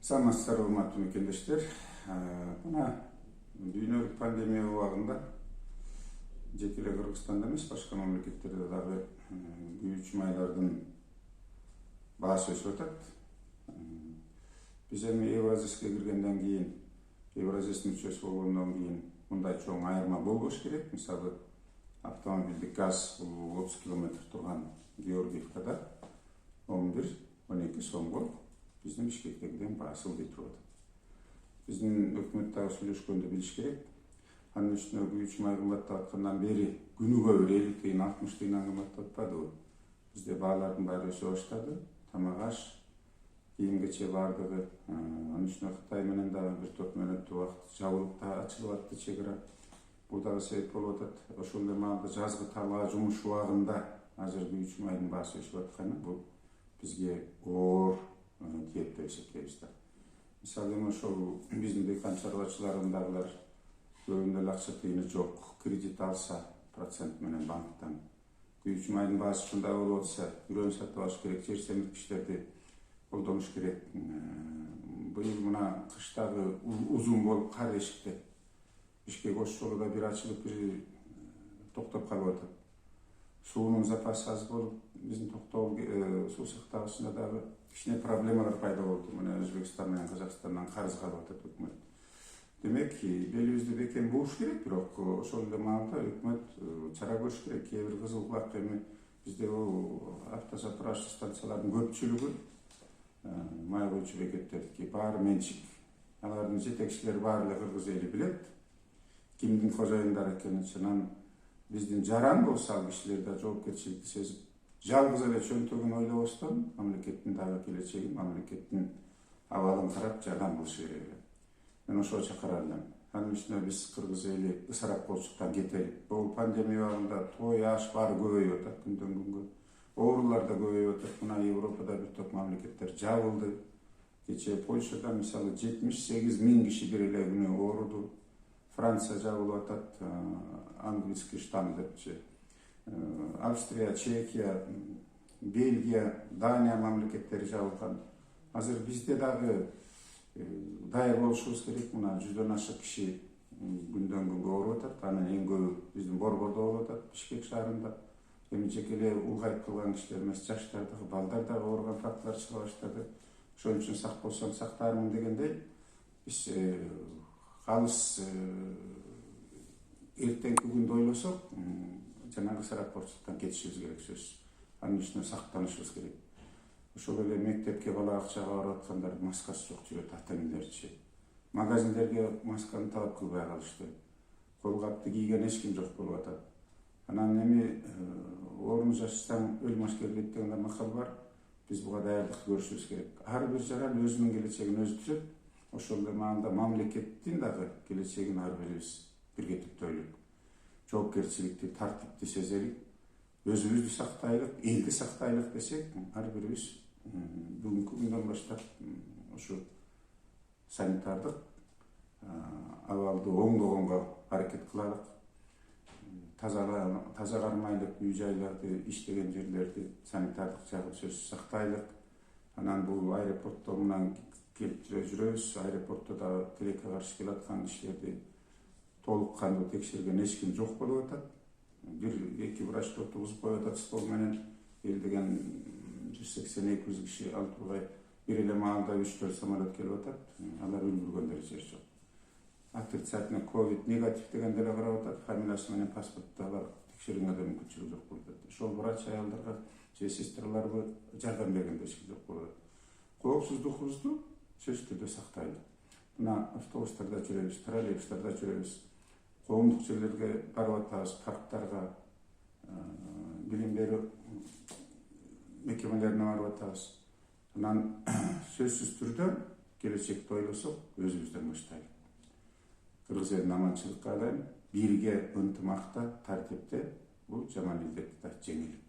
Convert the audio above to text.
Саламатсыздарбы урматтуу мекендештер. Мына дүйнөлүк пандемия убагында жеке эле Кыргызстанда эмес, башка мамлекеттерде дагы күйүүчү майлардын баасы өсүп атат. Биз эми Евразиске киргенден кийин, Евразистин мүчөсү болгондон кийин мындай чоң айырма болбош керек. Мисалы, автомобилдик газ 30 километр турган Георгиевкада 11-12 сомго биздин Бишкектегиден баасы кетип атат. Биздин өкмөт дагы сүйлөшкөндө билиш керек. Анын үстүнө күйүүчү май кымбаттап аткандан бери күнүгө 50 тыйын, 60 тыйындан кымбаттап атпадыбы? Бизде баалардын баары өсө баштады. Тамак аш, кийим кече баардыгы. Анын үстүнө Кытай менен дагы бир топ мөөнөттүү убакыт жабылып ачылып атты чек ара. Бул дагы себеп болуп атат. Ошол эле маалда жазгы талаа жумуш убагында азыр күйүүчү майдын баасы өсүп атканы бул бизге оор тиет деп эсептейбиз да. Мисалы, эми ошол биздин дыйкан чарбачыларындагылар көбүнүн эле акча тыйыны жок, кредит алса процент менен банктан, күйүүчү майдын баасы ушундай болуп атса, үрөн сатып алыш керек, жер семирткичтерди колдонуш керек. Быйыл мына кыштагы узун болуп кар эшикте Бишкек ош жолу да бир ачылып, бир токтоп калып атат. Суунун запасы аз болуп, биздин токтоо суу сактагычында дагы кичине проблемалар пайда болду. Мына Өзбекстан менен Казакстандан карыз алып атат өкмөт. Демек, белибизди бекем бууш керек, бирок ошол эле маалда өкмөт чара көрүш керек. Кээ бир кызыл булак эми бизде бул автозаправочный станциялардын көпчүлүгү май куючу бекеттердики баары менчик. Алардын жетекчилери баары эле кыргыз эли билет кимдин кожоюндары экенин. Чынан биздин жаран болсо, ал кишилер да жоопкерчиликти сезип, жалгыз эле чөнтөгүн ойлобостон мамлекеттин дагы келечегин, мамлекеттин абалын карап жардам кылышы керек. Мен ошого чакыра элем. Анын үстүнө биз кыргыз эли ысырап колчуктан кетели. Бул пандемия убагында той аш баары көбөйүп атат күндөн күнгө. Оорулар да көбөйүп атат. Мына Европада бир топ мамлекеттер жабылды. Кечээ Польшада мисалы 78 000 киши бир эле күнү ооруду. Франция жабылып атат, английский штамм депчи. Австрия, Чехия, Бельгия, Дания мамлекеттери жабылган. Азыр бизде дагы даяр болушубуз керек. Мына 100дөн ашык киши күндөн күнгө ооруп атат. Анын эң көбү биздин Борбордо ооруп атат, Бишкек шаарында. Эми жеке эле улгайып калган кишилер эмес, жаштар дагы, балдар дагы ооруган фактылар чыга баштады. Ошон үчүн сак болсоң сактаармын дегендей, биз калыс эртеңки күндү ойлосок, жанагы ысырап колчуктан кетишибиз керек сөзсүз. Анын үстүнө сактанышыбыз керек. Ошол эле мектепке бала акчага барып аткандар маскасы жок жүрөт, ата-энелерчи. Магазиндерге масканы талап кылбай калышты. Кол капты кийген эч ким жок болуп атат. Анан эми орун жашасаң өл маскерлейт деген макал бар. Биз буга даярдык көрүшүбүз керек. Ар бир жаран өзүнүн келечегин өзү түзөт. Ошол эле маалда мамлекеттин дагы келечегин ар бирибиз бирге түптөйлүк. Жоопкерчиликти, тартипти сезелик. Өзүбүздү сактайлык, элди сактайлык десек, ар бирибиз бүгүнкү күндөн баштап ушу санитардык абалды оңдогонго аракет кылалык. Таза кармайлык үй жайларды, иштеген жерлерди санитардык жагын сөзсүз сактайлык. Анан бул аэропортто мына келип жүрөбүз. Аэропортто дагы тилекке каршы келаткан кишилерди толук кандуу текшерген эч ким жок болуп атат. Бир-эки врачты отургузуп коюп атат стол менен. Эл деген 180-200 киши алып тургай бир эле маалда 3-4 самолет келип атат. Алар өлгөргөндөр жер жок. Отрицательный ковид негатив деген деле карап атат. Фамилиясы менен паспортто алар текшергенге да мүмкүнчүлүгү жок болуп атат. Ошол врач аялдарга же сестраларга жардам бергенде эч ким жок болуп атат. Коопсуздугубузду сөзсүз түрдө сактайлык. Мына автобустарда жүрөбүз, троллейбустарда жүрөбүз. Коомдук жерлерге барып атабыз, парктарга, билим берүү мекемелерине барып атабыз. Анан сөзсүз түрдө келечекти ойлосок, өзүбүздөн баштайлык. Кыргыз элин аманчылыкка алайын, бирге ынтымакта, тартипте бул жаман илдетти да жеңелик.